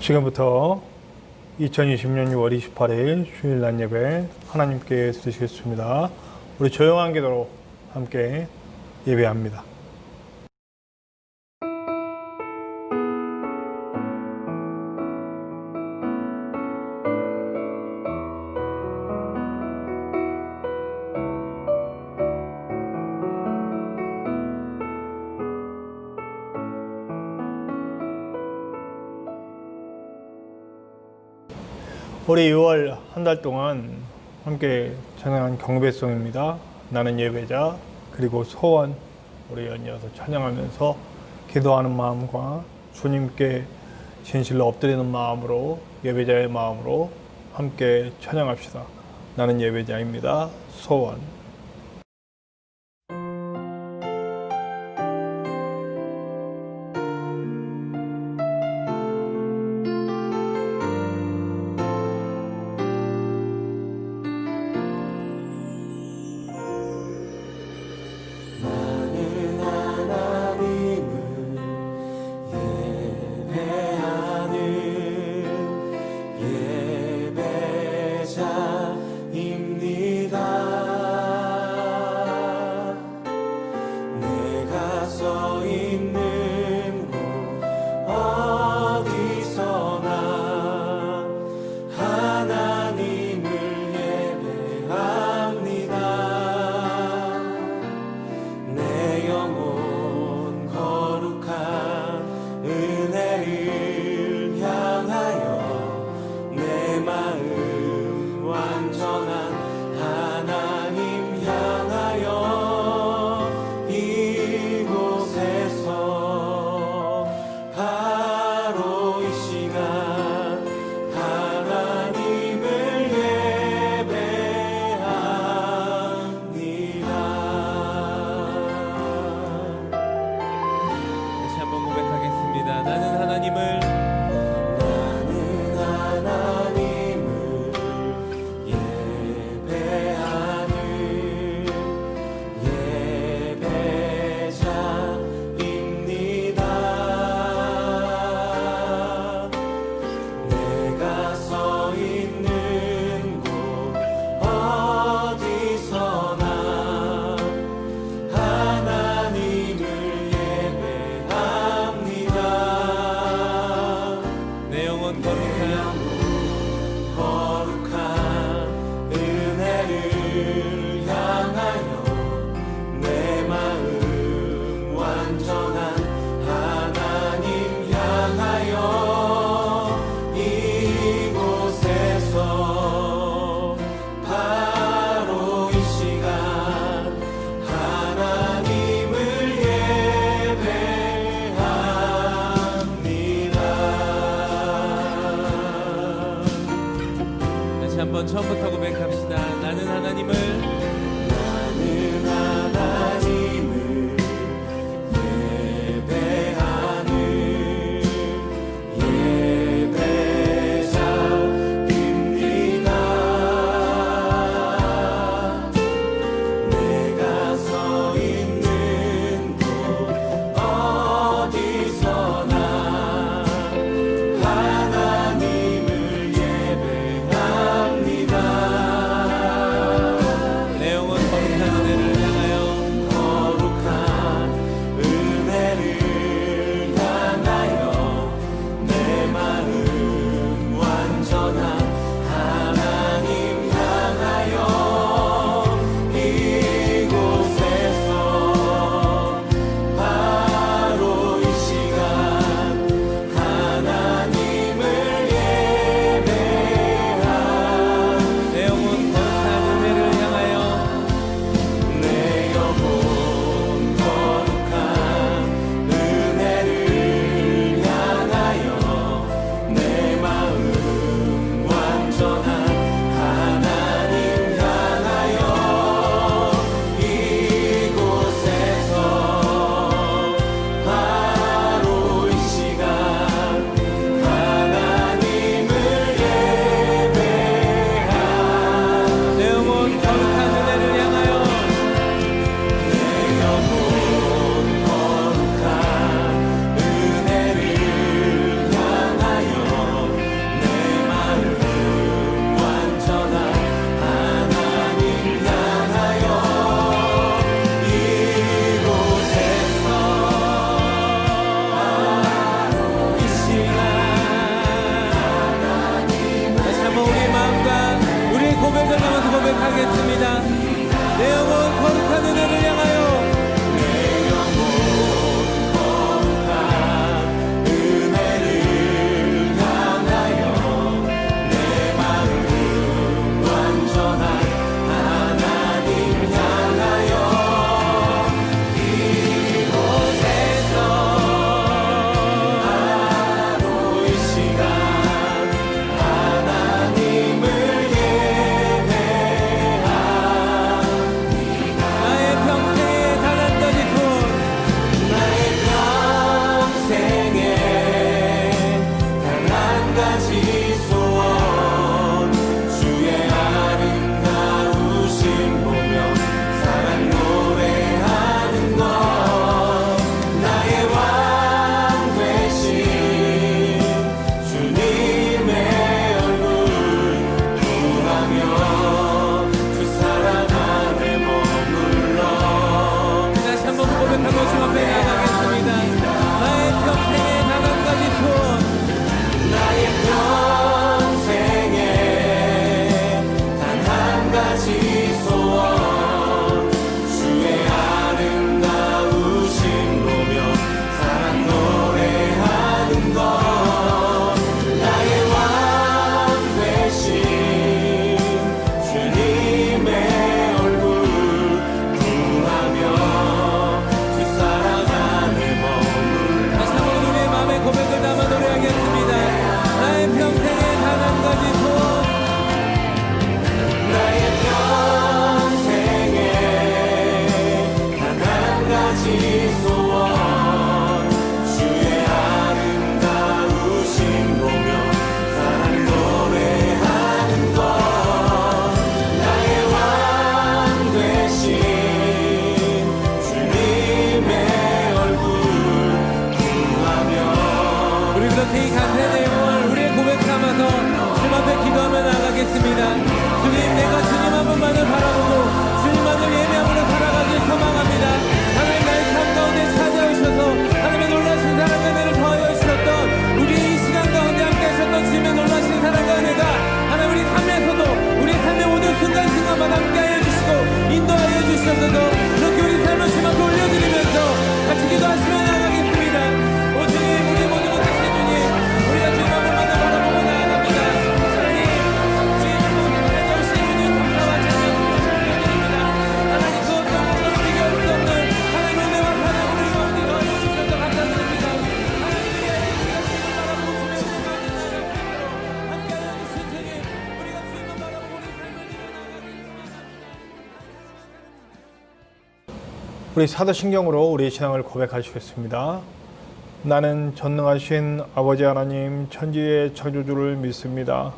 지금부터 2020년 6월 28일 주일날 예배 하나님께 드리시겠습니다. 우리 조용한 기도로 함께 예배합니다. 올해 6월 한 달 동안 함께 찬양한 경배송입니다. 나는 예배자 그리고 소원 우리 연이어서 찬양하면서 기도하는 마음과 주님께 진실로 엎드리는 마음으로 예배자의 마음으로 함께 찬양합시다. 나는 예배자입니다. 소원. 한번 처음부터 고백합시다. 나는 하나님을 한번 우리의 마음과 우리의 고백을 담아서 고백하겠습니다. 내 영혼 거룩한 은혜를 향하여 주님, 내가 주님 한 분만을 바라보고 주님만을 예배함으로 살아가길 소망합니다. 하나님, 나의 삶 가운데 찾아오셔서 하나님의 놀라신 사랑과 은혜를 더하여 주셨던 우리 이 시간 가운데 함께 하셨던 주님의 놀라신 사랑과 은혜가 하나님 우리 삶에서도 우리 삶의 모든 순간순간마다 함께 하여 주시고 인도하여 주셔서도 그렇게 우리 삶을 주님 앞에 올려드리면서 같이 기도하시며 나가겠습니다. 오 주님, 우리 모든 것 되신 주님, 우리가 주님 한 분만을 바라보고 나아갑니다. 우리 사도신경으로 우리 신앙을 고백하시겠습니다. 나는 전능하신 아버지 하나님 천지의 창조주를 믿습니다.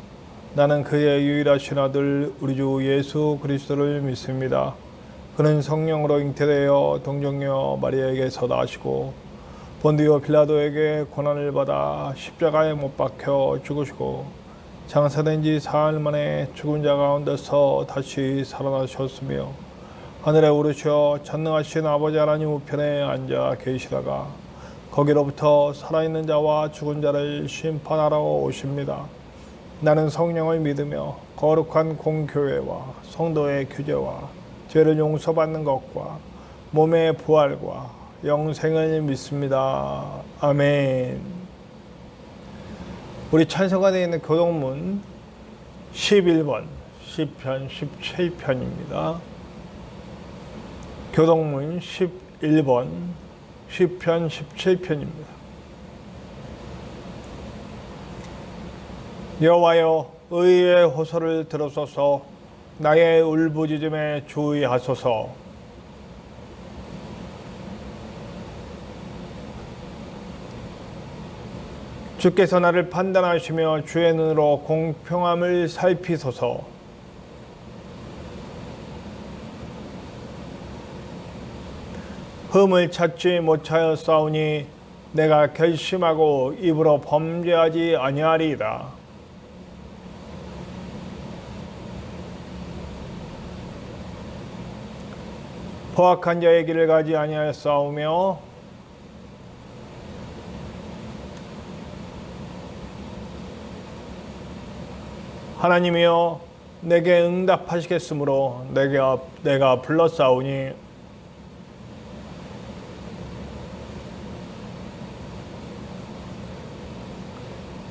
나는 그의 유일하신 아들 우리 주 예수 그리스도를 믿습니다. 그는 성령으로 잉태되어 동정녀 마리아에게서 나시고 본디오 빌라도에게 고난을 받아 십자가에 못 박혀 죽으시고 장사된 지 사흘 만에 죽은 자 가운데서 다시 살아나셨으며 하늘에 오르셔 전능하신 아버지 하나님 우편에 앉아 계시다가 거기로부터 살아있는 자와 죽은 자를 심판하러 오십니다. 나는 성령을 믿으며 거룩한 공교회와 성도의 교제와 죄를 용서받는 것과 몸의 부활과 영생을 믿습니다. 아멘. 우리 찬송가에 있는 교동문 11번 시편 17편입니다. 교동문 11번 시편 17편입니다. 여호와여, 의의 호소를 들으소서. 나의 울부짖음에 주의하소서. 주께서 나를 판단하시며 주의 눈으로 공평함을 살피소서. 흠을 찾지 못하였사오니 내가 결심하고 입으로 범죄하지 아니하리이다. 포악한 자의 길을 가지 아니하였사오며 하나님이여 내게 응답하시겠으므로 내가 불렀사오니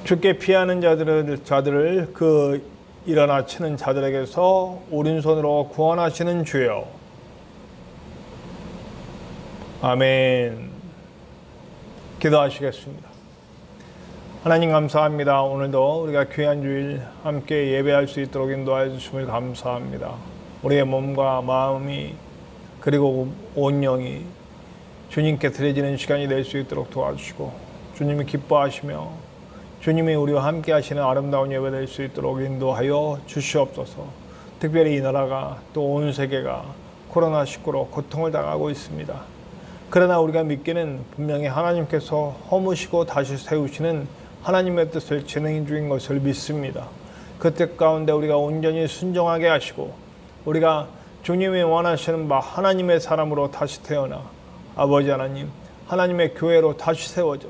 주께 피하는 자들을 그 일어나 치는 자들에게서 오른손으로 구원하시는 주여. 아멘. 기도하시겠습니다. 하나님 감사합니다. 오늘도 우리가 귀한 주일 함께 예배할 수 있도록 인도하여 주심을 감사합니다. 우리의 몸과 마음이 그리고 온 영이 주님께 드려지는 시간이 될 수 있도록 도와주시고 주님이 기뻐하시며 주님이 우리와 함께 하시는 아름다운 예배 될 수 있도록 인도하여 주시옵소서. 특별히 이 나라가 또 온 세계가 코로나19로 고통을 당하고 있습니다. 그러나 우리가 믿기는 분명히 하나님께서 허무시고 다시 세우시는 하나님의 뜻을 진행 중인 것을 믿습니다. 그 뜻 가운데 우리가 온전히 순종하게 하시고 우리가 주님이 원하시는 바 하나님의 사람으로 다시 태어나 아버지 하나님, 하나님의 교회로 다시 세워져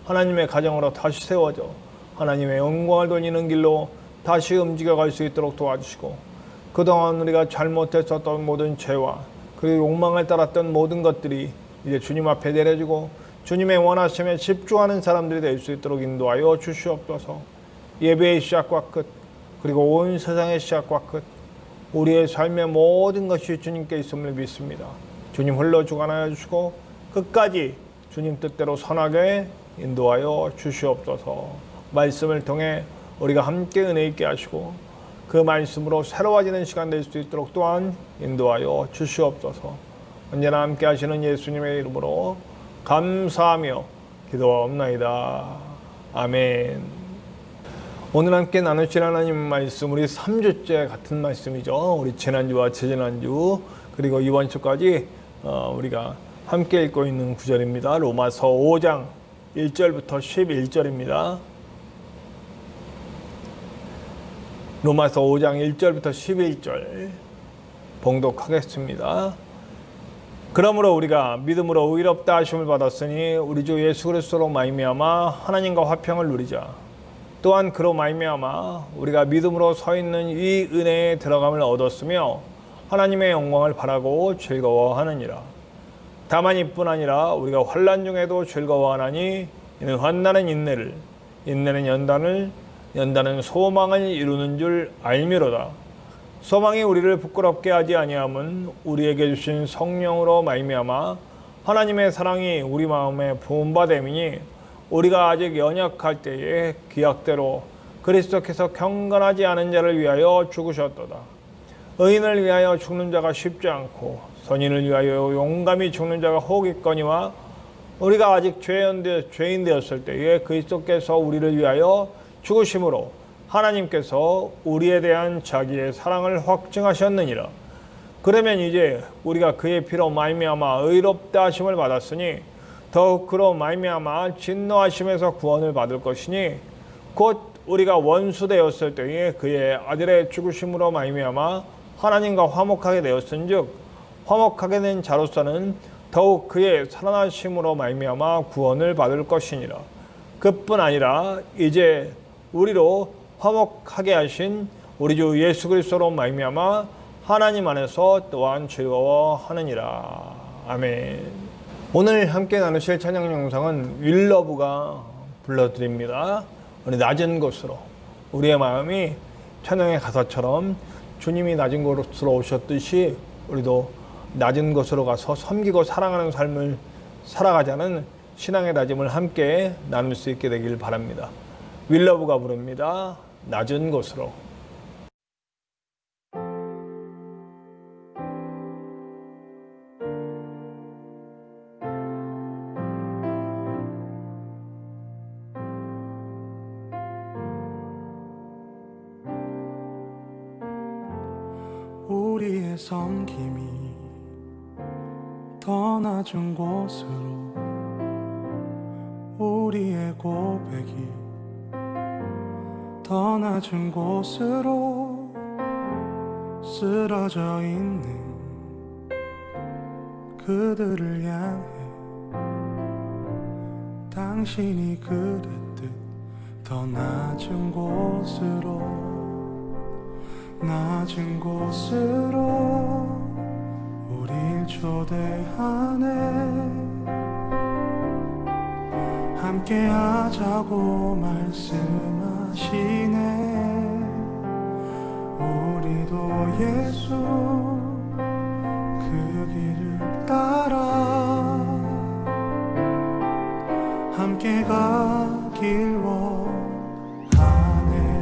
하나님의 가정으로 다시 세워져 하나님의 영광을 돌리는 길로 다시 움직여갈 수 있도록 도와주시고 그동안 우리가 잘못했었던 모든 죄와 그리고 욕망을 따랐던 모든 것들이 이제 주님 앞에 내려지고 주님의 원하심에 집중하는 사람들이 될 수 있도록 인도하여 주시옵소서. 예배의 시작과 끝 그리고 온 세상의 시작과 끝 우리의 삶의 모든 것이 주님께 있음을 믿습니다. 주님 홀로 주관하여 주시고 끝까지 주님 뜻대로 선하게 인도하여 주시옵소서. 말씀을 통해 우리가 함께 은혜 있게 하시고 그 말씀으로 새로워지는 시간 될 수 있도록 또한 인도하여 주시옵소서. 언제나 함께 하시는 예수님의 이름으로 감사하며 기도하옵나이다. 아멘. 오늘 함께 나누실 하나님 말씀 우리 3주째 같은 말씀이죠. 우리 지난주와 지지난주 그리고 이번 주까지 우리가 함께 읽고 있는 구절입니다. 로마서 5장 1절부터 11절입니다. 로마서 5장 1절부터 11절 봉독하겠습니다. 그러므로 우리가 믿음으로 의롭다 하심을 받았으니 우리 주 예수 그리스도로 말미암아 하나님과 화평을 누리자. 또한 그로 말미암아 우리가 믿음으로 서 있는 이 은혜에 들어감을 얻었으며 하나님의 영광을 바라고 즐거워하느니라. 다만 이뿐 아니라 우리가 환난 중에도 즐거워하나니 이는 환난은 인내를, 인내는 연단을, 연단은 소망을 이루는 줄 알미로다. 소망이 우리를 부끄럽게 하지 아니함은 우리에게 주신 성령으로 말미암아 하나님의 사랑이 우리 마음에 부음받음이니 우리가 아직 연약할 때에 기약대로 그리스도께서 경건하지 않은 자를 위하여 죽으셨도다. 의인을 위하여 죽는 자가 쉽지 않고 선인을 위하여 용감히 죽는 자가 혹 있거니와 우리가 아직 죄인 되었을 때에 그리스도께서 우리를 위하여 죽으심으로 하나님께서 우리에 대한 자기의 사랑을 확증하셨느니라. 그러면 이제 우리가 그의 피로 말미암아 의롭다 하심을 받았으니 더욱 그로 말미암아 진노하심에서 구원을 받을 것이니 곧 우리가 원수 되었을 때에 그의 아들의 죽으심으로 말미암아 하나님과 화목하게 되었은즉 화목하게 된 자로서는 더욱 그의 살아나심으로 말미암아 구원을 받을 것이니라. 그뿐 아니라 이제 우리로 화목하게 하신 우리 주 예수 그리스도로 말미암아 하나님 안에서 또한 즐거워하느니라. 아멘. 오늘 함께 나누실 찬양 영상은 윌러브가 불러드립니다. 우리 낮은 곳으로 우리의 마음이 찬양의 가사처럼 주님이 낮은 곳으로 오셨듯이 우리도 낮은 곳으로 가서 섬기고 사랑하는 삶을 살아가자는 신앙의 다짐을 함께 나눌 수 있게 되길 바랍니다. 윌러브가 부릅니다. 낮은 곳으로. 우리의 섬김이 더 낮은 곳으로 우리의 고백이 더 낮은 곳으로 쓰러져 있는 그들을 향해 당신이 그랬듯 더 낮은 곳으로 낮은 곳으로 우릴 초대하네. 함께 하자고 말씀하시네. 우리도 예수 그 길을 따라 함께 가길 원하네.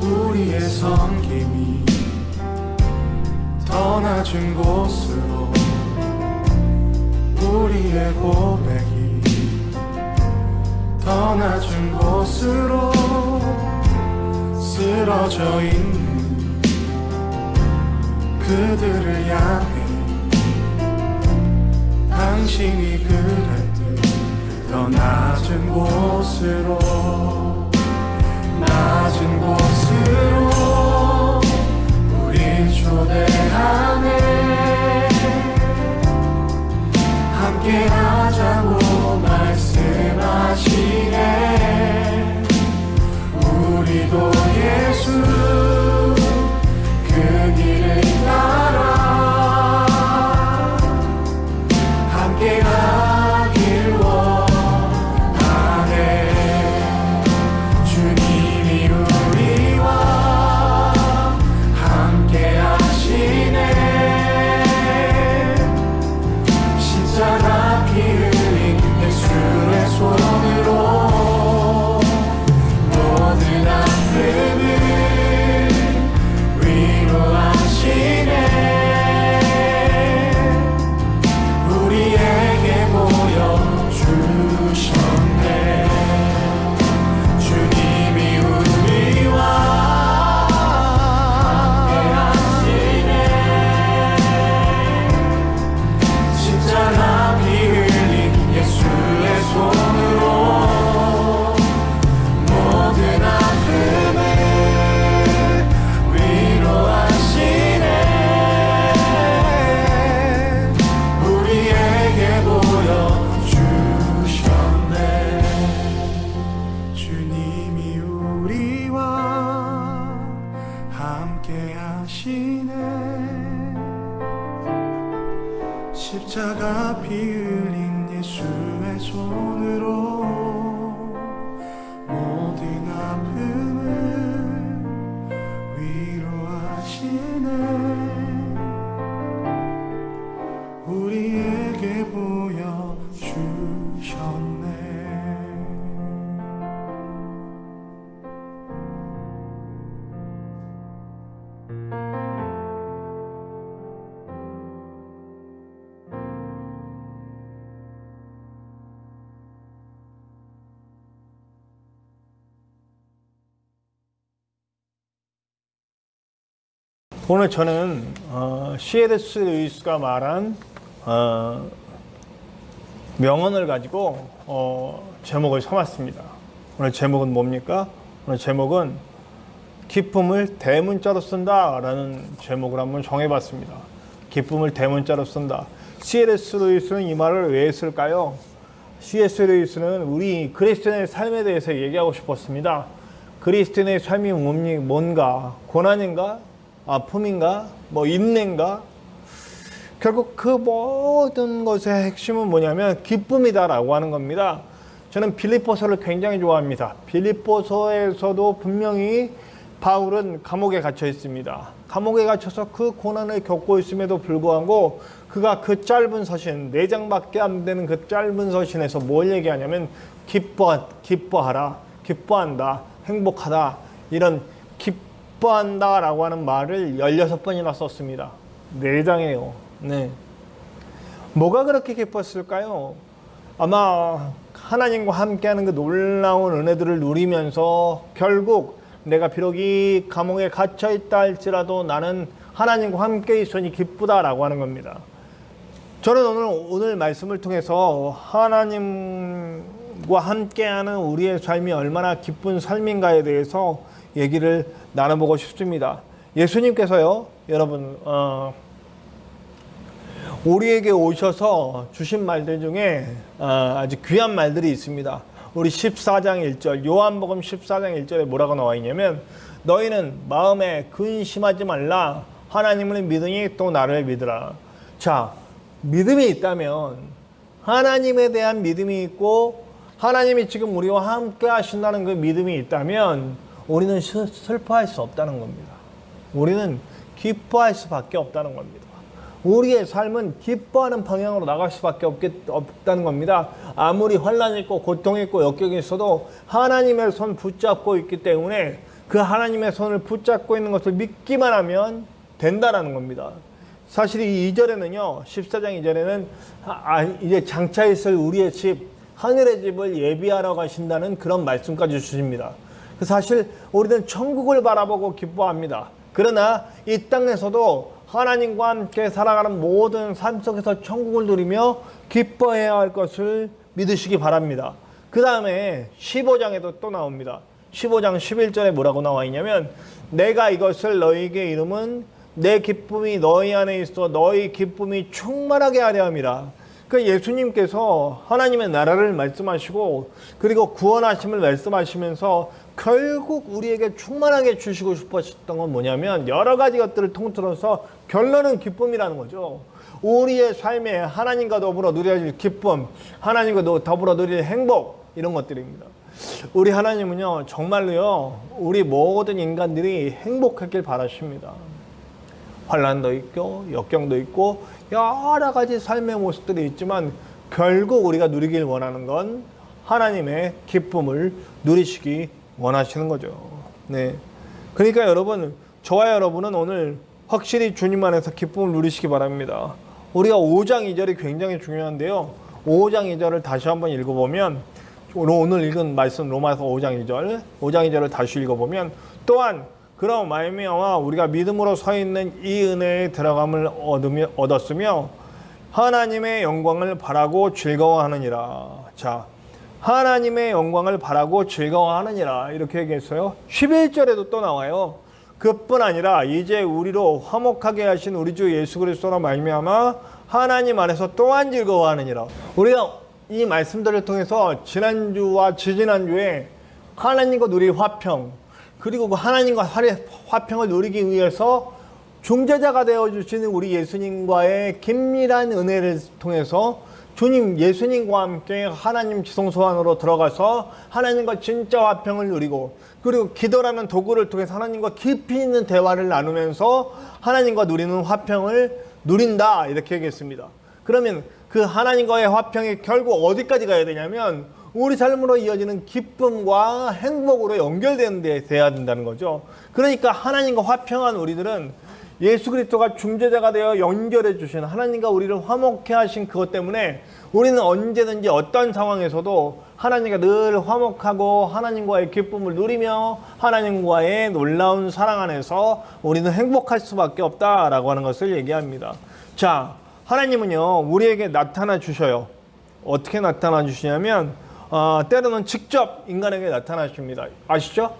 우리의 섬김이 더 낮은 곳으로 우리의 고백이 더 낮은 곳으로 쓰러져 있는 그들을 향해 당신이 그랬듯 더 낮은 곳으로 낮은 곳으로 우릴 초대하네. 함께 하자고 말씀하시네. 우리도 예수 그 길을 따라 함께 가길 원하네. 주님이 우리와 함께 하시네. 십자가 피 흘린 예수의 손으로 모든 아픔을 위로하시네. 우리에게 보여주셨네. 주님이 우리와 함께하시네. 십자가 피 흘린 예수의 손으로 모든 아픔을 위로하시네. 우리에게 보여주셨네. 주님이 우리와 함께 하시네. 십자가 피 흘린 예수의 손으로 모든 아픔을 위로하시네. 우리에게 보여주셨네. 오늘 저는 C.S. 루이스가 말한 명언을 가지고 제목을 삼았습니다. 오늘 제목은 뭡니까? 오늘 제목은 기쁨을 대문자로 쓴다 라는 제목을 한번 정해봤습니다. 기쁨을 대문자로 쓴다. C.S. 루이스는 이 말을 왜 했을까요? C.S. 루이스는 우리 그리스도인의 삶에 대해서 얘기하고 싶었습니다. 그리스도인의 삶이 뭔가? 고난인가? 아픔인가? 인내인가? 결국 그 모든 것의 핵심은 뭐냐면 기쁨이다라고 하는 겁니다. 저는 빌립보서를 굉장히 좋아합니다. 빌립보서에서도 분명히 바울은 감옥에 갇혀 있습니다. 감옥에 갇혀서 그 고난을 겪고 있음에도 불구하고 그가 그 짧은 서신, 4장밖에 안 되는 그 짧은 서신에서 뭘 얘기하냐면 기뻐하라, 기뻐한다, 행복하다, 이런 기뻐한다 라고 하는 말을 16번이나 썼습니다. 4장이에요. 네. 뭐가 그렇게 기뻤을까요? 아마 하나님과 함께하는 그 놀라운 은혜들을 누리면서 결국 내가 비록 이 감옥에 갇혀있다 할지라도 나는 하나님과 함께 있으니 기쁘다라고 하는 겁니다. 저는 오늘 말씀을 통해서 하나님과 함께하는 우리의 삶이 얼마나 기쁜 삶인가에 대해서 얘기를 나눠보고 싶습니다. 예수님께서요, 여러분, 우리에게 오셔서 주신 말들 중에 아주 귀한 말들이 있습니다. 우리 14장 1절, 요한복음 14장 1절에 뭐라고 나와 있냐면, 너희는 마음에 근심하지 말라. 하나님을 믿으니 또 나를 믿으라. 자, 믿음이 있다면, 하나님에 대한 믿음이 있고, 하나님이 지금 우리와 함께 하신다는 그 믿음이 있다면, 우리는 슬퍼할 수 없다는 겁니다. 우리는 기뻐할 수밖에 없다는 겁니다. 우리의 삶은 기뻐하는 방향으로 나갈 수밖에 없다는 겁니다. 아무리 환난이 있고 고통이 있고 역경이 있어도 하나님의 손 붙잡고 있기 때문에 그 하나님의 손을 붙잡고 있는 것을 믿기만 하면 된다라는 겁니다. 사실 이 2절에는요, 14장 2절에는 이제 장차 있을 우리의 집, 하늘의 집을 예비하러 가신다는 그런 말씀까지 주십니다. 사실 우리는 천국을 바라보고 기뻐합니다. 그러나 이 땅에서도 하나님과 함께 살아가는 모든 삶 속에서 천국을 누리며 기뻐해야 할 것을 믿으시기 바랍니다. 그 다음에 15장에도 또 나옵니다. 15장 11절에 뭐라고 나와 있냐면, 내가 이것을 너희에게 이름은 내 기쁨이 너희 안에 있어 너희 기쁨이 충만하게 하려 함이라. 그 예수님께서 하나님의 나라를 말씀하시고 그리고 구원하심을 말씀하시면서 결국 우리에게 충만하게 주시고 싶으셨던 건 뭐냐면, 여러 가지 것들을 통틀어서 결론은 기쁨이라는 거죠. 우리의 삶에 하나님과 더불어 누릴 기쁨, 하나님과 더불어 누릴 행복, 이런 것들입니다. 우리 하나님은요, 정말로요, 우리 모든 인간들이 행복하길 바라십니다. 환난도 있고 역경도 있고 여러 가지 삶의 모습들이 있지만 결국 우리가 누리길 원하는 건 하나님의 기쁨을 누리시기 원하시는 거죠. 네. 그러니까 여러분, 저와 여러분은 오늘 확실히 주님 안에서 기쁨을 누리시기 바랍니다. 우리가 5장 2절이 굉장히 중요한데요. 5장 2절을 다시 한번 읽어보면, 오늘 읽은 말씀 로마서 5장 2절, 5장 2절을 다시 읽어보면, 또한 그럼 말미암아 우리가 믿음으로 서 있는 이 은혜에 들어감을 얻었으며 하나님의 영광을 바라고 즐거워하느니라. 자, 하나님의 영광을 바라고 즐거워하느니라, 이렇게 얘기했어요. 11절에도 또 나와요. 그뿐 아니라 이제 우리로 화목하게 하신 우리 주 예수 그리스도로 말미암아 하나님 안에서 또한 즐거워하느니라. 우리가 이 말씀들을 통해서 지난주와 지지난주에 하나님과 누릴 화평, 그리고 그 하나님과 화평을 누리기 위해서 중재자가 되어주시는 우리 예수님과의 긴밀한 은혜를 통해서 주님 예수님과 함께 하나님 지성소 안으로 들어가서 하나님과 진짜 화평을 누리고, 그리고 기도라는 도구를 통해서 하나님과 깊이 있는 대화를 나누면서 하나님과 누리는 화평을 누린다, 이렇게 얘기했습니다. 그러면 그 하나님과의 화평이 결국 어디까지 가야 되냐면 우리 삶으로 이어지는 기쁨과 행복으로 연결되는 데 돼야 된다는 거죠. 그러니까 하나님과 화평한 우리들은 예수 그리스도가 중재자가 되어 연결해 주신, 하나님과 우리를 화목해 하신 그것 때문에 우리는 언제든지 어떤 상황에서도 하나님과 늘 화목하고 하나님과의 기쁨을 누리며 하나님과의 놀라운 사랑 안에서 우리는 행복할 수밖에 없다라고 하는 것을 얘기합니다. 자, 하나님은요, 우리에게 나타나 주셔요. 어떻게 나타나 주시냐면 때로는 직접 인간에게 나타나십니다. 아시죠?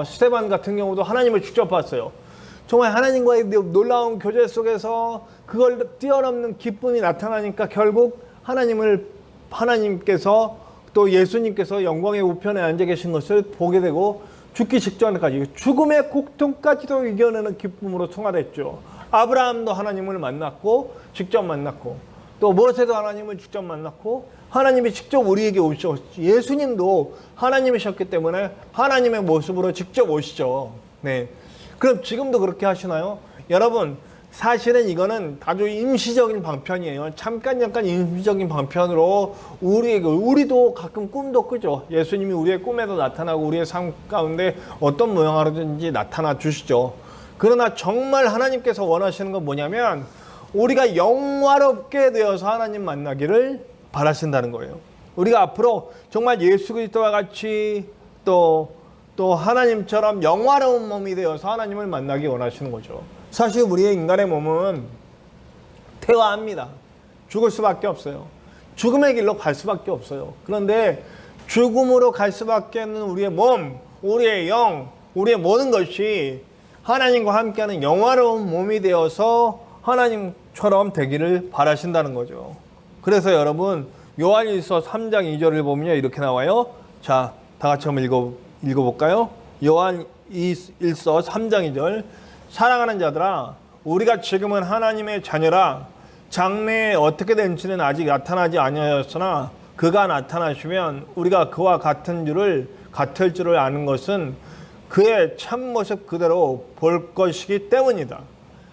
스데반 같은 경우도 하나님을 직접 봤어요. 정말 하나님과의 놀라운 교제 속에서 그걸 뛰어넘는 기쁨이 나타나니까 결국 하나님께서 또 예수님께서 영광의 우편에 앉아 계신 것을 보게 되고 죽기 직전까지 죽음의 고통까지도 이겨내는 기쁨으로 통화됐죠. 아브라함도 하나님을 만났고 직접 만났고, 또 모세도 하나님을 직접 만났고, 하나님이 직접 우리에게 오시죠. 예수님도 하나님이셨기 때문에 하나님의 모습으로 직접 오시죠. 네. 그럼 지금도 그렇게 하시나요? 여러분, 사실은 이거는 아주 임시적인 방편이에요. 잠깐 임시적인 방편으로 우리도 가끔 꿈도 꾸죠. 예수님이 우리의 꿈에도 나타나고 우리의 삶 가운데 어떤 모양으로든지 나타나 주시죠. 그러나 정말 하나님께서 원하시는 건 뭐냐면 우리가 영화롭게 되어서 하나님 만나기를 바라신다는 거예요. 우리가 앞으로 정말 예수 그리스도와 같이 또 하나님처럼 영화로운 몸이 되어서 하나님을 만나기 원하시는 거죠. 사실 우리의 인간의 몸은 퇴화합니다. 죽을 수밖에 없어요. 죽음의 길로 갈 수밖에 없어요. 그런데 죽음으로 갈 수밖에 없는 우리의 몸, 우리의 영, 우리의 모든 것이 하나님과 함께하는 영화로운 몸이 되어서 하나님처럼 되기를 바라신다는 거죠. 그래서 여러분 요한일서 3장 2절을 보면 이렇게 나와요. 자, 다 같이 한번 읽어볼까요? 요한일서 3장 2절. 사랑하는 자들아, 우리가 지금은 하나님의 자녀라. 장래에 어떻게 된지는 아직 나타나지 아니하였으나 그가 나타나시면 우리가 그와 같을 줄을 아는 것은 그의 참모습 그대로 볼 것이기 때문이다.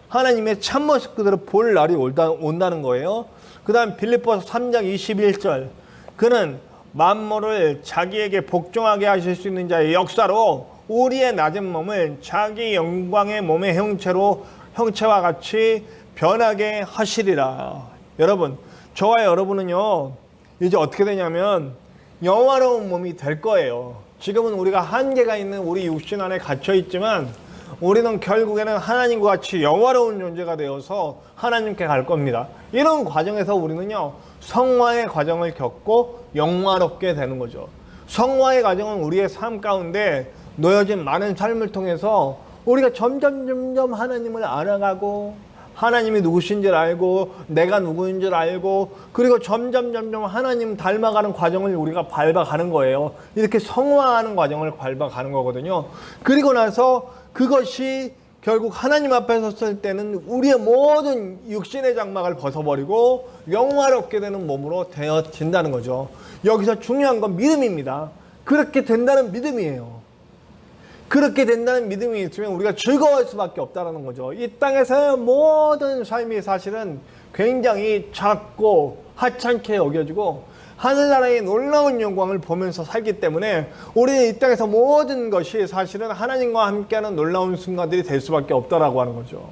하나님의 참모습 그대로 볼 날이 온다는 거예요. 그 다음 빌립보서 3장 21절. 그는 만물을 자기에게 복종하게 하실 수 있는 자의 역사로 우리의 낮은 몸을 자기 영광의 몸의 형체와 같이 변하게 하시리라. 여러분, 저와 여러분은요 이제 어떻게 되냐면 영화로운 몸이 될 거예요. 지금은 우리가 한계가 있는 우리 육신 안에 갇혀 있지만 우리는 결국에는 하나님과 같이 영화로운 존재가 되어서 하나님께 갈 겁니다. 이런 과정에서 우리는요 성화의 과정을 겪고 영화롭게 되는 거죠. 성화의 과정은 우리의 삶 가운데 놓여진 많은 삶을 통해서 우리가 점점 하나님을 알아가고 하나님이 누구신 줄 알고 내가 누구인 줄 알고 그리고 점점 하나님 닮아가는 과정을 우리가 밟아가는 거예요. 이렇게 성화하는 과정을 밟아가는 거거든요. 그리고 나서 그것이 결국 하나님 앞에 섰을 때는 우리의 모든 육신의 장막을 벗어버리고 영화롭게 되는 몸으로 되어진다는 거죠. 여기서 중요한 건 믿음입니다. 그렇게 된다는 믿음이에요. 그렇게 된다는 믿음이 있으면 우리가 즐거워할 수밖에 없다는 거죠. 이 땅에서의 모든 삶이 사실은 굉장히 작고 하찮게 여겨지고 하늘나라의 놀라운 영광을 보면서 살기 때문에 우리는 이 땅에서 모든 것이 사실은 하나님과 함께하는 놀라운 순간들이 될 수밖에 없다라고 하는 거죠.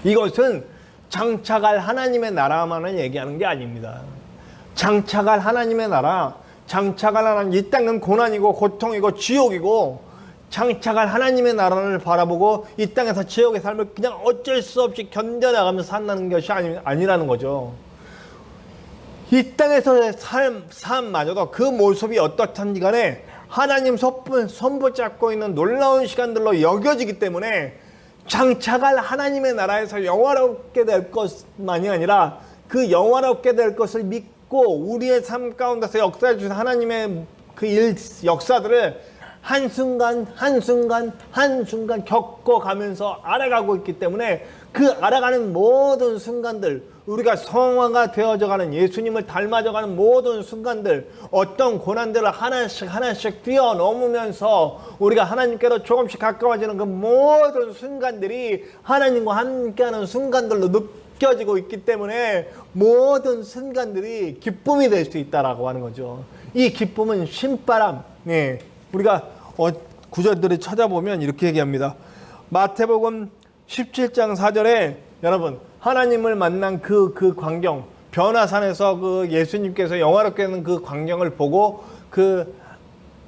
이것은 장차갈 하나님의 나라만을 얘기하는 게 아닙니다. 장차갈 하나님의 나라, 장차갈 하나님, 이 땅은 고난이고 고통이고 지옥이고 장차갈 하나님의 나라를 바라보고 이 땅에서 지옥의 삶을 그냥 어쩔 수 없이 견뎌나가면서 산다는 것이 아니라는 거죠. 이 땅에서의 삶마저도 그 모습이 어떻든지 간에 하나님 손붙잡고 있는 놀라운 시간들로 여겨지기 때문에 장차갈 하나님의 나라에서 영화롭게 될 것만이 아니라 그 영화롭게 될 것을 믿고 우리의 삶 가운데서 역사해 주신 하나님의 그 역사들을 한순간 겪어가면서 알아가고 있기 때문에 그 알아가는 모든 순간들, 우리가 성화가 되어져가는 예수님을 닮아져가는 모든 순간들, 어떤 고난들을 하나씩 뛰어넘으면서 우리가 하나님께로 조금씩 가까워지는 그 모든 순간들이 하나님과 함께하는 순간들로 느껴지고 있기 때문에 모든 순간들이 기쁨이 될 수 있다라고 하는 거죠. 이 기쁨은 신바람. 네, 우리가 구절들을 찾아보면 이렇게 얘기합니다. 마태복음 17장 4절에 여러분 하나님을 만난 그 광경, 변화산에서 그 예수님께서 영화롭게 하는 그 광경을 보고 그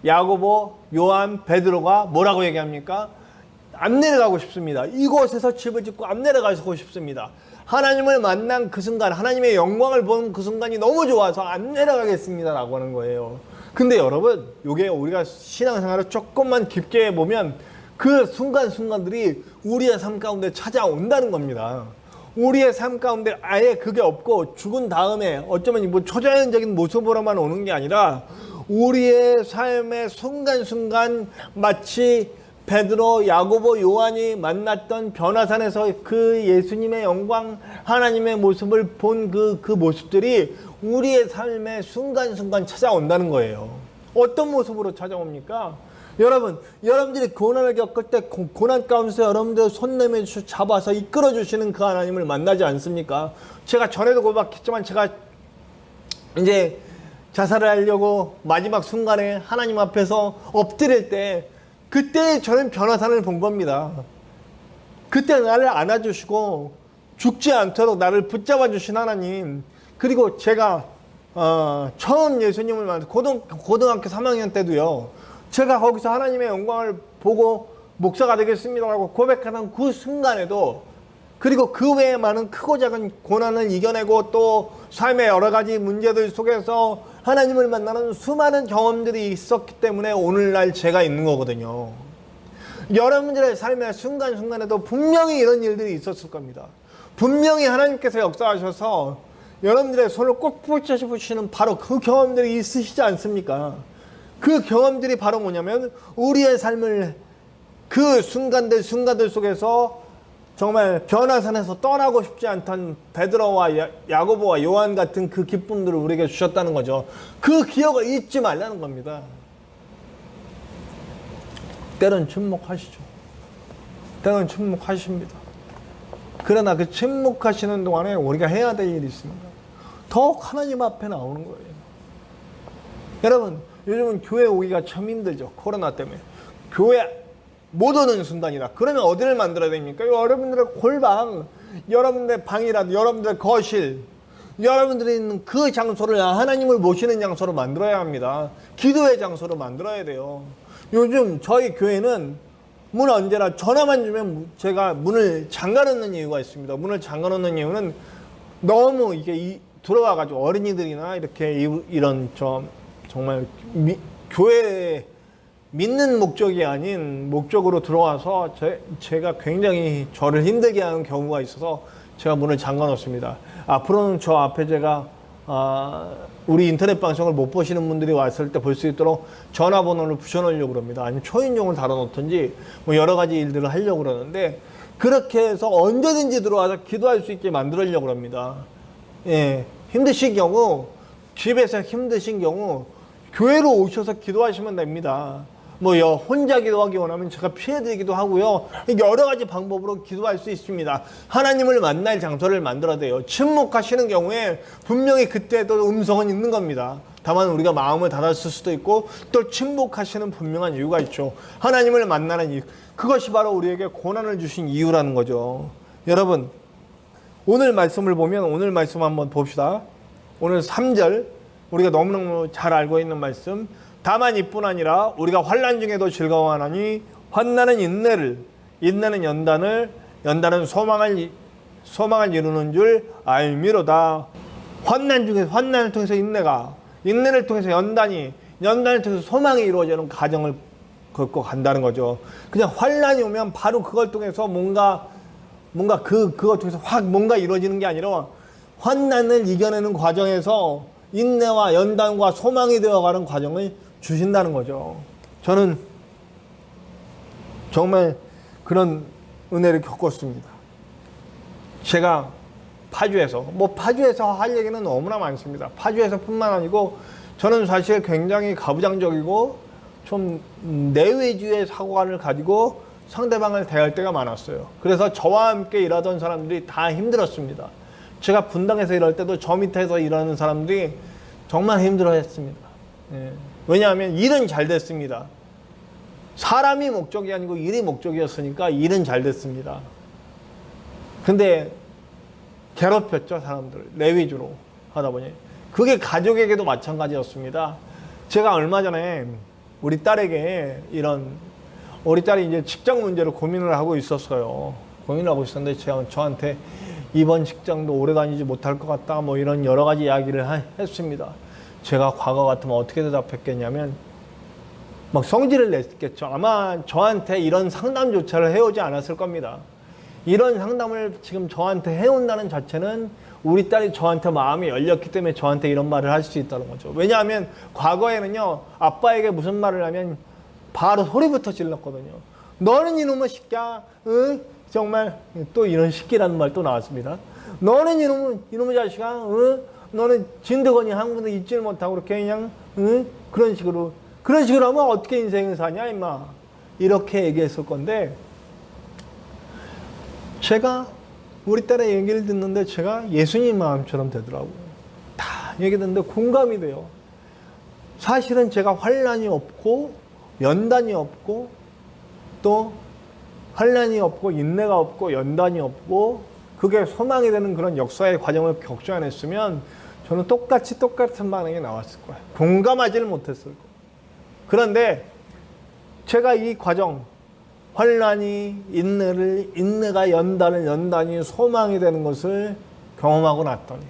야고보, 요한, 베드로가 뭐라고 얘기합니까? 안 내려가고 싶습니다. 이곳에서 집을 짓고 안 내려가고 싶습니다. 하나님을 만난 그 순간, 하나님의 영광을 본 그 순간이 너무 좋아서 안 내려가겠습니다 라고 하는 거예요. 근데 여러분, 이게 우리가 신앙생활을 조금만 깊게 보면 그 순간순간들이 우리의 삶 가운데 찾아온다는 겁니다. 우리의 삶 가운데 아예 그게 없고 죽은 다음에 어쩌면 뭐 초자연적인 모습으로만 오는 게 아니라 우리의 삶의 순간순간 마치 베드로, 야고보, 요한이 만났던 변화산에서 그 예수님의 영광, 하나님의 모습을 본 그 모습들이 우리의 삶의 순간순간 찾아온다는 거예요. 어떤 모습으로 찾아옵니까? 여러분, 여러분들이 고난을 겪을 때 고난 가운데서 여러분들 손 내밀어 잡아서 이끌어 주시는 그 하나님을 만나지 않습니까? 제가 전에도 고백했지만 제가 이제 자살을 하려고 마지막 순간에 하나님 앞에서 엎드릴 때 그때 저는 변화산을 본 겁니다. 그때 나를 안아주시고 죽지 않도록 나를 붙잡아 주신 하나님, 그리고 제가 처음 예수님을 만나 고등학교 3학년 때도요, 제가 거기서 하나님의 영광을 보고 목사가 되겠습니다라고 고백하는 그 순간에도, 그리고 그 외에 많은 크고 작은 고난을 이겨내고 또 삶의 여러 가지 문제들 속에서 하나님을 만나는 수많은 경험들이 있었기 때문에 오늘날 제가 있는 거거든요. 여러분들의 삶의 순간순간에도 분명히 이런 일들이 있었을 겁니다. 분명히 하나님께서 역사하셔서 여러분들의 손을 꼭 붙여주시는 바로 그 경험들이 있으시지 않습니까? 그 경험들이 바로 뭐냐면 우리의 삶을 그 순간들 속에서 정말 변화산에서 떠나고 싶지 않던 베드로와 야고보와 요한 같은 그 기쁨들을 우리에게 주셨다는 거죠. 그 기억을 잊지 말라는 겁니다. 때론 침묵하시죠. 때론 침묵하십니다. 그러나 그 침묵하시는 동안에 우리가 해야 될 일이 있습니다. 더욱 하나님 앞에 나오는 거예요. 여러분, 요즘은 교회 오기가 참 힘들죠. 코로나 때문에. 교회 못 오는 순간이다. 그러면 어디를 만들어야 됩니까? 여러분들의 골방, 여러분들의 방이라도, 여러분들의 거실, 여러분들이 있는 그 장소를 하나님을 모시는 장소로 만들어야 합니다. 기도의 장소로 만들어야 돼요. 요즘 저희 교회는 문 언제나 전화만 주면 제가 문을 잠가놓는 이유가 있습니다. 문을 잠가놓는 이유는 너무 이게 들어와가지고 어린이들이나 이렇게 이런 정말 교회 믿는 목적이 아닌 목적으로 들어와서 제가 굉장히 저를 힘들게 하는 경우가 있어서 제가 문을 잠가 놓습니다. 앞으로는 저 앞에 제가 우리 인터넷 방송을 못 보시는 분들이 왔을 때 볼 수 있도록 전화번호를 붙여놓으려고 합니다. 아니면 초인종을 달아놓든지 뭐 여러 가지 일들을 하려고 그러는데 그렇게 해서 언제든지 들어와서 기도할 수 있게 만들려고 합니다. 예, 힘드신 경우, 집에서 힘드신 경우 교회로 오셔서 기도하시면 됩니다. 뭐 혼자 기도하기 원하면 제가 피해드리기도 하고요. 여러 가지 방법으로 기도할 수 있습니다. 하나님을 만날 장소를 만들어야 돼요. 침묵하시는 경우에 분명히 그때도 음성은 있는 겁니다. 다만 우리가 마음을 닫았을 수도 있고 또 침묵하시는 분명한 이유가 있죠. 하나님을 만나는 이유. 그것이 바로 우리에게 고난을 주신 이유라는 거죠. 여러분, 오늘 말씀을 보면 오늘 말씀 한번 봅시다. 오늘 3절 우리가 너무너무 잘 알고 있는 말씀. 다만 이뿐 아니라 우리가 환난 중에도 즐거워하나니 환난은 인내는 연단은 소망을 이루는 줄 알미로다. 환난을 통해서 인내를 통해서 연단을 통해서 소망이 이루어지는 과정을 걷고 간다는 거죠. 그냥 환난이 오면 바로 그걸 통해서 뭔가 그것 통해서 확 뭔가 이루어지는 게 아니라 환난을 이겨내는 과정에서 인내와 연단과 소망이 되어가는 과정을 주신다는 거죠. 저는 정말 그런 은혜를 겪었습니다. 제가 파주에서 할 얘기는 너무나 많습니다. 파주에서뿐만 아니고 저는 사실 굉장히 가부장적이고 좀 내외주의 사고관을 가지고 상대방을 대할 때가 많았어요. 그래서 저와 함께 일하던 사람들이 다 힘들었습니다. 제가 분당에서 일할 때도 저 밑에서 일하는 사람들이 정말 힘들어했습니다. 예. 왜냐하면 일은 잘 됐습니다. 사람이 목적이 아니고 일이 목적이었으니까 일은 잘 됐습니다. 근데 괴롭혔죠, 사람들. 내 위주로 하다 보니. 그게 가족에게도 마찬가지였습니다. 제가 얼마 전에 우리 딸에게 우리 딸이 이제 직장 문제로 고민을 하고 있었어요. 고민을 하고 있었는데 저한테 이번 직장도 오래 다니지 못할 것 같다, 뭐 이런 여러 가지 이야기를 했습니다. 제가 과거 같으면 어떻게 대답했겠냐면 막 성질을 냈겠죠. 아마 저한테 이런 상담조차를 해오지 않았을 겁니다. 이런 상담을 지금 저한테 해온다는 자체는 우리 딸이 저한테 마음이 열렸기 때문에 저한테 이런 말을 할 수 있다는 거죠. 왜냐하면 과거에는요, 아빠에게 무슨 말을 하면 바로 소리부터 질렀거든요. 너는 이놈의 새끼야, 응? 정말 또 이런 새끼라는 말 또 나왔습니다. 너는 이놈의 자식아, 응? 너는 진드거니 한 번도 잊지를 못하고 그렇게 그냥, 응? 그런 식으로 하면 어떻게 인생을 사냐 임마, 이렇게 얘기했을 건데, 제가 우리 딸의 얘기를 듣는데 제가 예수님 마음처럼 되더라고요. 다 얘기 듣는데 공감이 돼요. 사실은 제가 환난이 없고 연단이 없고 또 환난이 없고 인내가 없고 연단이 없고 그게 소망이 되는 그런 역사의 과정을 겪지 않았으면 저는 똑같은 반응이 나왔을 거예요. 공감하지를 못했을 거예요. 그런데 제가 이 과정, 환난이 인내가 연단이 소망이 되는 것을 경험하고 났더니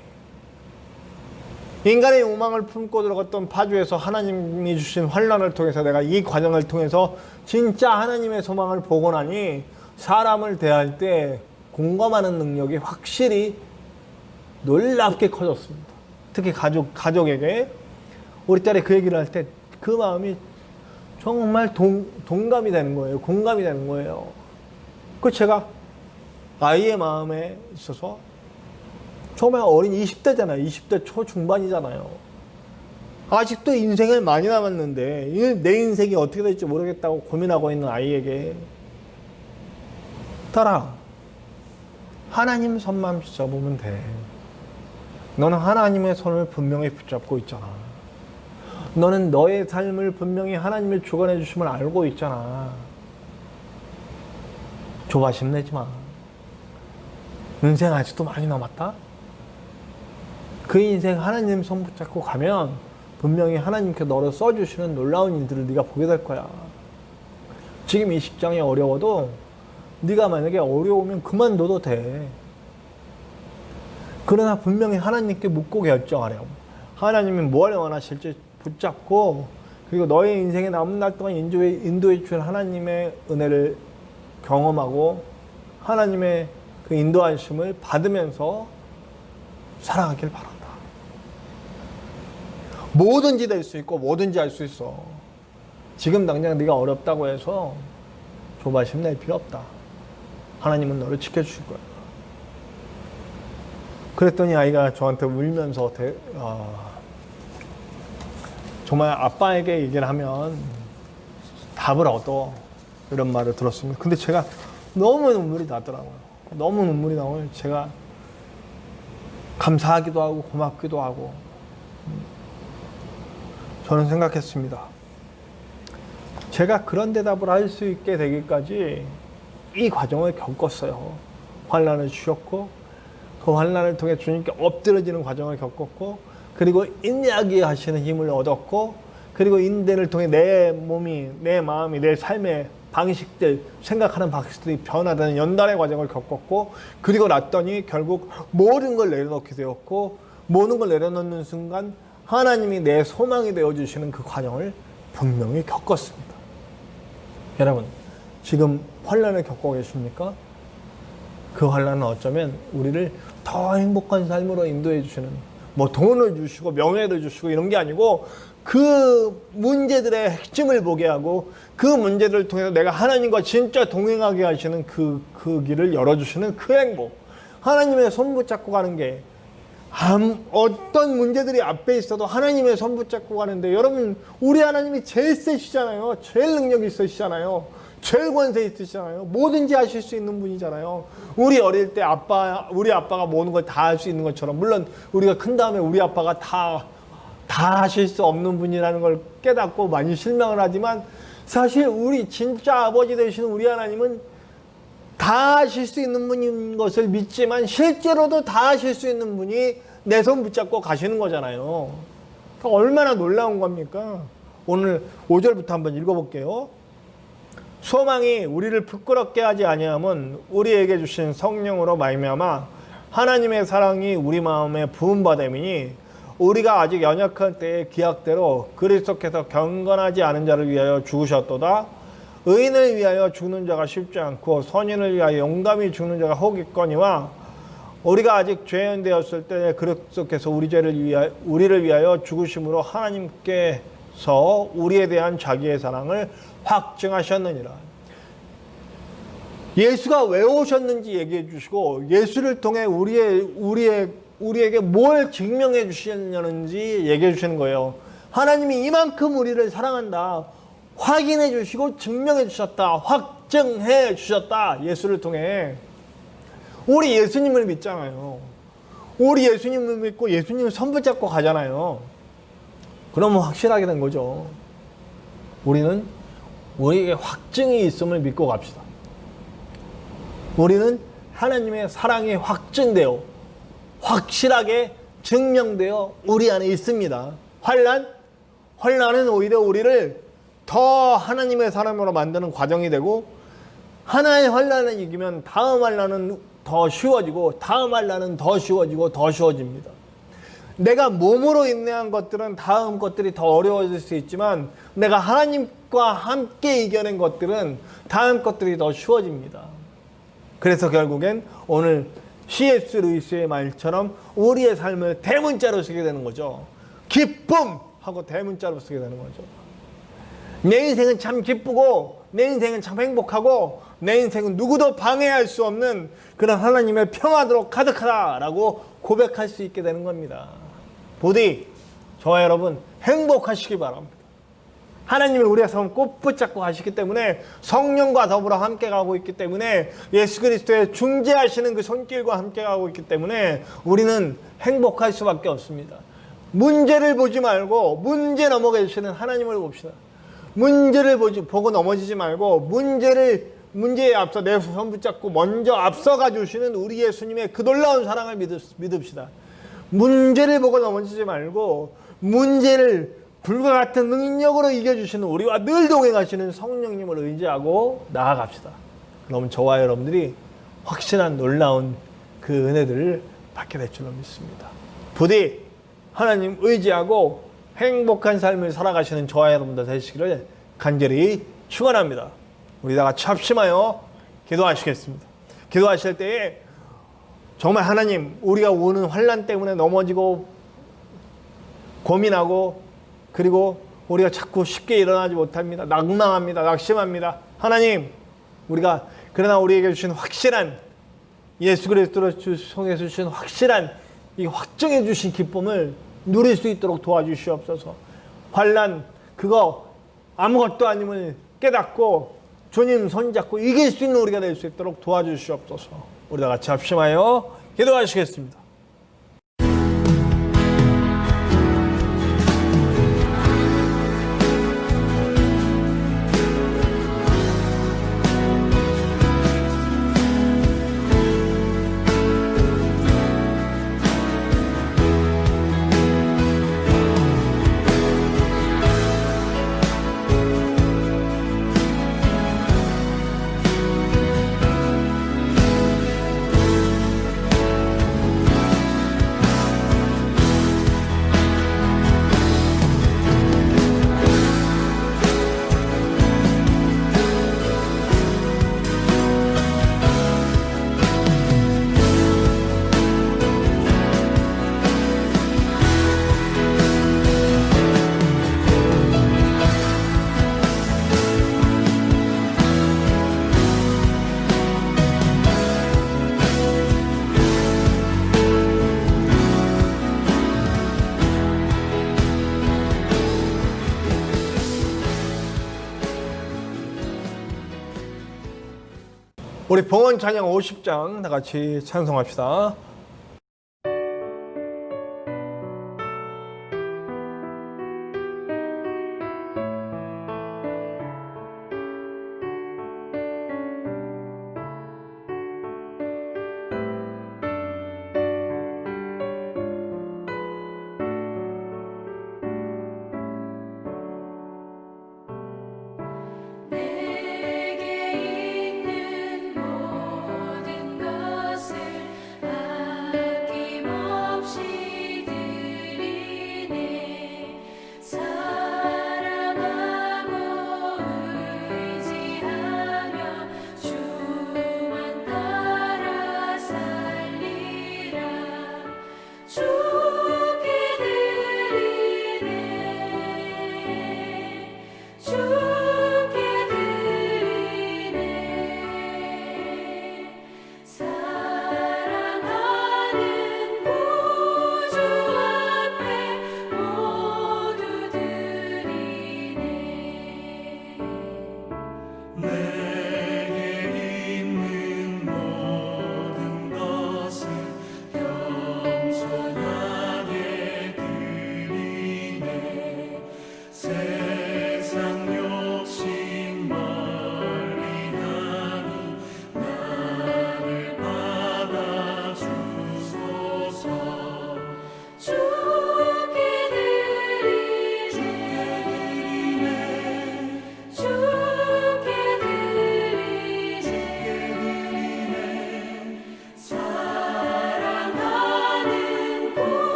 인간의 욕망을 품고 들어갔던 파주에서 하나님이 주신 환난을 통해서 내가 이 과정을 통해서 진짜 하나님의 소망을 보고 나니 사람을 대할 때 공감하는 능력이 확실히 놀랍게 커졌습니다. 특히 가족에게 우리 딸이 그 얘기를 할 때 그 마음이 정말 동감이 되는 거예요. 공감이 되는 거예요. 그 제가 아이의 마음에 있어서 정말 어린 20대잖아요. 20대 초중반이잖아요. 아직도 인생을 많이 남았는데 내 인생이 어떻게 될지 모르겠다고 고민하고 있는 아이에게 딸아, 하나님 손만 붙잡으면 돼. 너는 하나님의 손을 분명히 붙잡고 있잖아. 너는 너의 삶을 분명히 하나님의 주관해 주심을 알고 있잖아. 조바심 내지 마. 인생 아직도 많이 남았다. 그 인생 하나님 손 붙잡고 가면 분명히 하나님께 너를 써주시는 놀라운 일들을 네가 보게 될 거야. 지금 이 직장이 어려워도 네가 만약에 어려우면 그만둬도 돼. 그러나 분명히 하나님께 묻고 결정하렴. 하나님이 뭘 원하실지 붙잡고, 그리고 너의 인생에 남은 날 동안 인도해 주신 하나님의 은혜를 경험하고 하나님의 그 인도하심을 받으면서 살아가길 바란다. 뭐든지 될 수 있고 뭐든지 할 수 있어. 지금 당장 네가 어렵다고 해서 조바심 낼 필요 없다. 하나님은 너를 지켜주실 거야. 그랬더니 아이가 저한테 울면서 정말 아빠에게 얘기를 하면 답을 얻어, 이런 말을 들었습니다. 근데 제가 너무 눈물이 나더라고요. 너무 눈물이 나오면 제가 감사하기도 하고 고맙기도 하고, 저는 생각했습니다. 제가 그런 대답을 할 수 있게 되기까지 이 과정을 겪었어요. 환난을 주셨고, 그 환난을 통해 주님께 엎드려지는 과정을 겪었고, 그리고 인내하게 하시는 힘을 얻었고, 그리고 인내를 통해 내 몸이, 내 마음이, 내 삶의 방식들, 생각하는 방식들이 변화되는 연단의 과정을 겪었고, 그리고 났더니 결국 모든 걸 내려놓게 되었고, 모든 걸 내려놓는 순간 하나님이 내 소망이 되어주시는 그 과정을 분명히 겪었습니다. 여러분, 지금 환난을 겪고 계십니까? 그 환난은 어쩌면 우리를 더 행복한 삶으로 인도해 주시는, 뭐 돈을 주시고 명예를 주시고 이런 게 아니고, 그 문제들의 핵심을 보게 하고 그 문제들을 통해서 내가 하나님과 진짜 동행하게 하시는 그 길을 열어주시는 그 행복, 하나님의 손 붙잡고 가는 게, 어떤 문제들이 앞에 있어도 하나님의 손 붙잡고 가는데, 여러분, 우리 하나님이 제일 세시잖아요. 제일 능력이 있으시잖아요. 제일 권세 있으시잖아요. 뭐든지 하실 수 있는 분이잖아요. 우리 어릴 때 우리 아빠가 모든 걸 다 할 수 있는 것처럼, 물론 우리가 큰 다음에 우리 아빠가 다 하실 수 없는 분이라는 걸 깨닫고 많이 실망을 하지만, 사실 우리 진짜 아버지 되시는 우리 하나님은 다 하실 수 있는 분인 것을 믿지만 실제로도 다 하실 수 있는 분이 내 손 붙잡고 가시는 거잖아요. 그러니까 얼마나 놀라운 겁니까? 오늘 5절부터 한번 읽어볼게요. 소망이 우리를 부끄럽게 하지 아니함은 우리에게 주신 성령으로 말미암아 하나님의 사랑이 우리 마음에 부음받음이니, 우리가 아직 연약할 때의 기약대로 그리스도께서 경건하지 않은 자를 위하여 죽으셨도다. 의인을 위하여 죽는 자가 쉽지 않고 선인을 위하여 용감히 죽는 자가 혹 있거니와, 우리가 아직 죄인 되었을 때 그리스도께서 우리를 위하여 죽으심으로 하나님께서 우리에 대한 자기의 사랑을 확증하셨느니라. 예수가 왜 오셨는지 얘기해 주시고, 예수를 통해 우리에게 뭘 증명해 주시려는지 얘기해 주시는 거예요. 하나님이 이만큼 우리를 사랑한다, 확인해 주시고 증명해 주셨다, 확증해 주셨다. 예수를 통해. 우리 예수님을 믿잖아요. 우리 예수님을 믿고 예수님을 손 붙잡고 가잖아요. 그러면 확실하게 된 거죠. 우리는 우리에게 확증이 있음을 믿고 갑시다. 우리는 하나님의 사랑이 확증되어 확실하게 증명되어 우리 안에 있습니다. 환난은 오히려 우리를 더 하나님의 사람으로 만드는 과정이 되고, 하나의 환난을 이기면 다음 환난은 더 쉬워지고, 다음 환난은 더 쉬워지고 더 쉬워집니다. 내가 몸으로 인내한 것들은 다음 것들이 더 어려워질 수 있지만 내가 하나님과 함께 이겨낸 것들은 다음 것들이 더 쉬워집니다. 그래서 결국엔 오늘 C.S. 루이스의 말처럼 우리의 삶을 대문자로 쓰게 되는 거죠. 기쁨! 하고 대문자로 쓰게 되는 거죠. 내 인생은 참 기쁘고 내 인생은 참 행복하고 내 인생은 누구도 방해할 수 없는 그런 하나님의 평화로 가득하다라고 고백할 수 있게 되는 겁니다. 부디 저와 여러분 행복하시기 바랍니다. 하나님이 우리의 삶을 꼭 붙잡고 가시기 때문에 성령과 더불어 함께 가고 있기 때문에 예수 그리스도의 중재하시는 그 손길과 함께 가고 있기 때문에 우리는 행복할 수밖에 없습니다. 문제를 보지 말고 문제 넘어계시는 하나님을 봅시다. 문제를 보고 넘어지지 말고 문제에 앞서 내 손 붙잡고 먼저 앞서가 주시는 우리 예수님의 그 놀라운 사랑을 믿읍시다. 문제를 보고 넘어지지 말고 문제를 불과 같은 능력으로 이겨주시는 우리와 늘 동행하시는 성령님을 의지하고 나아갑시다. 그러면 저와 여러분들이 확실한 놀라운 그 은혜들을 받게 될 줄로 믿습니다. 부디 하나님 의지하고 행복한 삶을 살아가시는 저와 여러분들 되시기를 간절히 축원합니다. 우리 다 같이 합심하여 기도하시겠습니다. 기도하실 때에 정말 하나님, 우리가 오는 환난 때문에 넘어지고 고민하고 그리고 우리가 자꾸 쉽게 일어나지 못합니다. 낙망합니다. 낙심합니다. 하나님, 우리가 그러나 우리에게 주신 확실한 예수 그리스도로 통해서 주신 확실한 이 확정해 주신 기쁨을 누릴 수 있도록 도와주시옵소서. 환난 그거 아무것도 아님을 깨닫고 주님 손잡고 이길 수 있는 우리가 될 수 있도록 도와주시옵소서. 우리 다 같이 합심하여 기도하시겠습니다. 우리 봉헌 찬양 50장 다 같이 찬송합시다. 내게 있는 모든 것을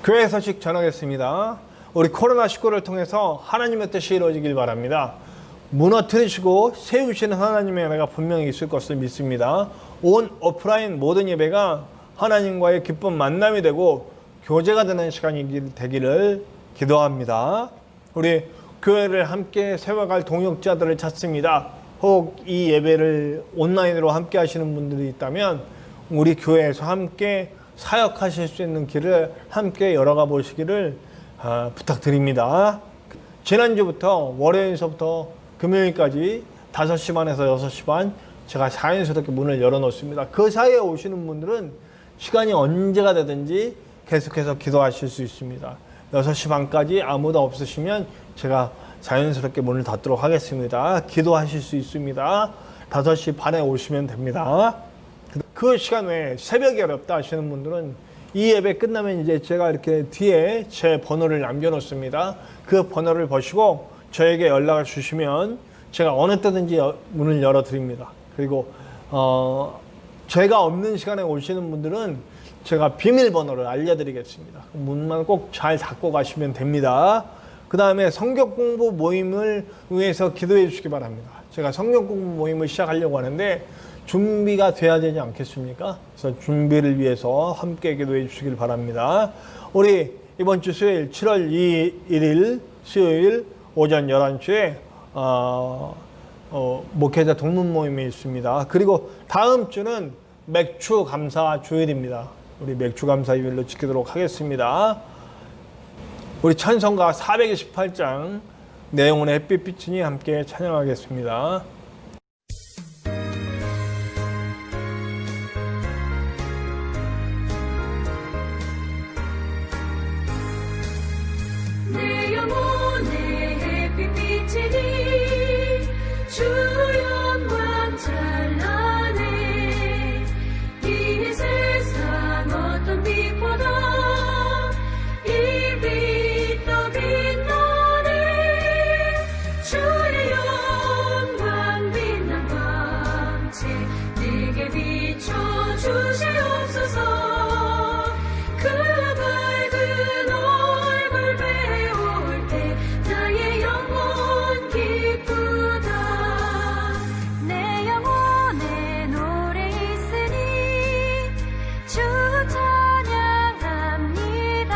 교회 소식 전하겠습니다. 우리 코로나19를 통해서 하나님의 뜻이 이루어지길 바랍니다. 무너뜨리시고 세우시는 하나님의 은혜가 분명히 있을 것을 믿습니다. 온 오프라인 모든 예배가 하나님과의 기쁜 만남이 되고 교제가 되는 시간이 되기를 기도합니다. 우리 교회를 함께 세워갈 동역자들을 찾습니다. 혹 이 예배를 온라인으로 함께 하시는 분들이 있다면 우리 교회에서 함께 사역하실 수 있는 길을 함께 열어가 보시기를 부탁드립니다. 지난주부터 월요일서부터 금요일까지 5시 반에서 6시 반 제가 자연스럽게 문을 열어놓습니다. 그 사이에 오시는 분들은 시간이 언제가 되든지 계속해서 기도하실 수 있습니다. 6시 반까지 아무도 없으시면 제가 자연스럽게 문을 닫도록 하겠습니다. 기도하실 수 있습니다. 5시 반에 오시면 됩니다. 그 시간 외에 새벽이 어렵다 하시는 분들은 이 예배 끝나면 이제 제가 이렇게 뒤에 제 번호를 남겨놓습니다. 그 번호를 보시고 저에게 연락을 주시면 제가 어느 때든지 문을 열어드립니다. 그리고 제가 없는 시간에 오시는 분들은 제가 비밀번호를 알려드리겠습니다. 문만 꼭 잘 닫고 가시면 됩니다. 그 다음에 성경 공부 모임을 위해서 기도해 주시기 바랍니다. 제가 성경 공부 모임을 시작하려고 하는데 준비가 돼야 되지 않겠습니까? 그래서 준비를 위해서 함께 기도해 주시길 바랍니다. 우리 이번 주 수요일 7월 1일 수요일 오전 11시에 목회자 동문 모임이 있습니다. 그리고 다음 주는 맥주 감사 주일입니다. 우리 맥주 감사 주일로 지키도록 하겠습니다. 우리 찬송가 428장 내용은 햇빛 비추니 함께 찬양하겠습니다. 내 영혼의 햇빛 비치니 주 영광 찬란해. 이 세상 어떤 빛보다 이 빛 더 빛나네. 주의 영광 빛난 광채 내게 비춰주시옵소서. 그 밝은 얼굴 배울 때 나의 영혼 기쁘다. 내 영혼에 노래 있으니 주 찬양합니다.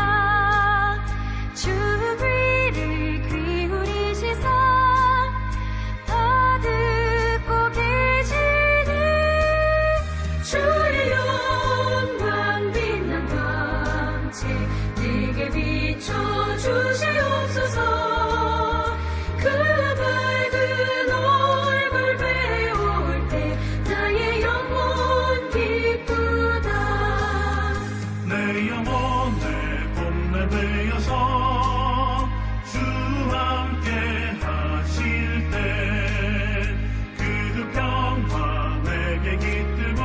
주 귀를 기울이시사 다 듣고 계시니. 주의 영광 빛난 광채 내게 비춰주시옵소서. 그 밝은 얼굴 배울 때 나의 영혼 기쁘다. 내 영혼의 봄날 되어서 주 함께 하실 때 그 평화 내게 깃들고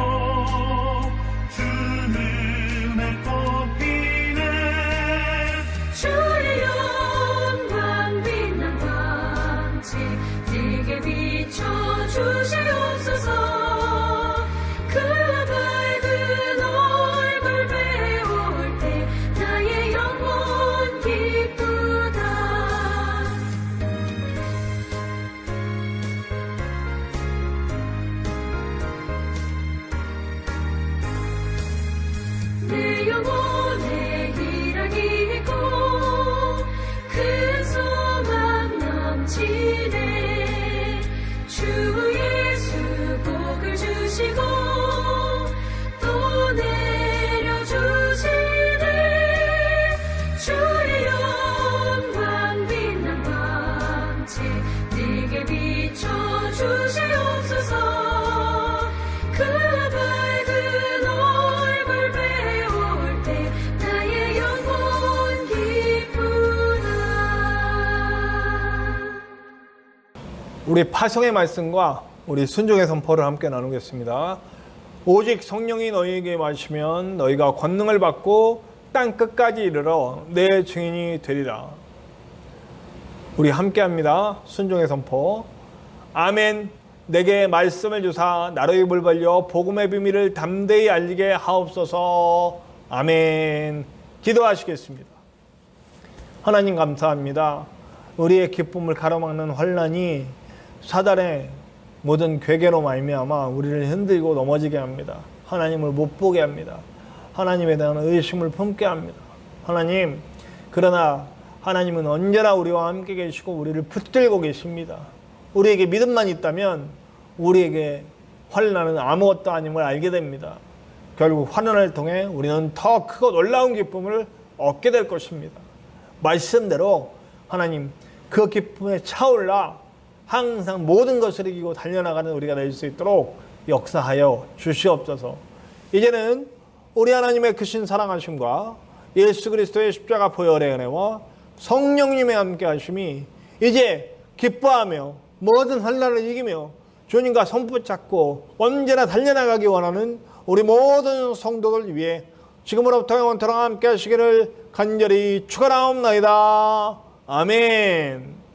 주 은혜 꽃피네. 주의 영광 빛난 광채 내게 비춰주시옵소서. 그 밝은 얼굴 배울 때 나의 영혼 기쁘다. 내 영혼에 희락이 있고 큰 소망 넘치네. 주 예수 복을 주시고 또 내려주시네. 주의 영광 빛난 광채 내게 비춰주시옵소서. 그 밝은 얼굴 배울 때 나의 영혼 기쁘다. 우리 파송의 말씀과 우리 순종의 선포를 함께 나누겠습니다. 오직 성령이 너희에게 마시면 너희가 권능을 받고 땅 끝까지 이르러 내 증인이 되리라. 우리 함께합니다. 순종의 선포. 아멘. 내게 말씀을 주사 나로 입을 벌려 복음의 비밀을 담대히 알리게 하옵소서. 아멘. 기도하시겠습니다. 하나님 감사합니다. 우리의 기쁨을 가로막는 환난이 사단의 모든 괴계로 말미암아 우리를 흔들고 넘어지게 합니다. 하나님을 못 보게 합니다. 하나님에 대한 의심을 품게 합니다. 하나님, 그러나 하나님은 언제나 우리와 함께 계시고 우리를 붙들고 계십니다. 우리에게 믿음만 있다면 우리에게 환난은 아무것도 아님을 알게 됩니다. 결국 환난을 통해 우리는 더 크고 놀라운 기쁨을 얻게 될 것입니다. 말씀대로 하나님 그 기쁨에 차올라 항상 모든 것을 이기고 달려나가는 우리가 될 수 있도록 역사하여 주시옵소서. 이제는 우리 하나님의 크신 사랑하심과 예수 그리스도의 십자가 보혈의 은혜와 성령님의 함께 하심이 이제 기뻐하며 모든 환난을 이기며 주님과 손붙잡고 언제나 달려나가기 원하는 우리 모든 성도들 위해 지금으로부터 영원토록 함께 하시기를 간절히 축원하옵나이다. 아멘.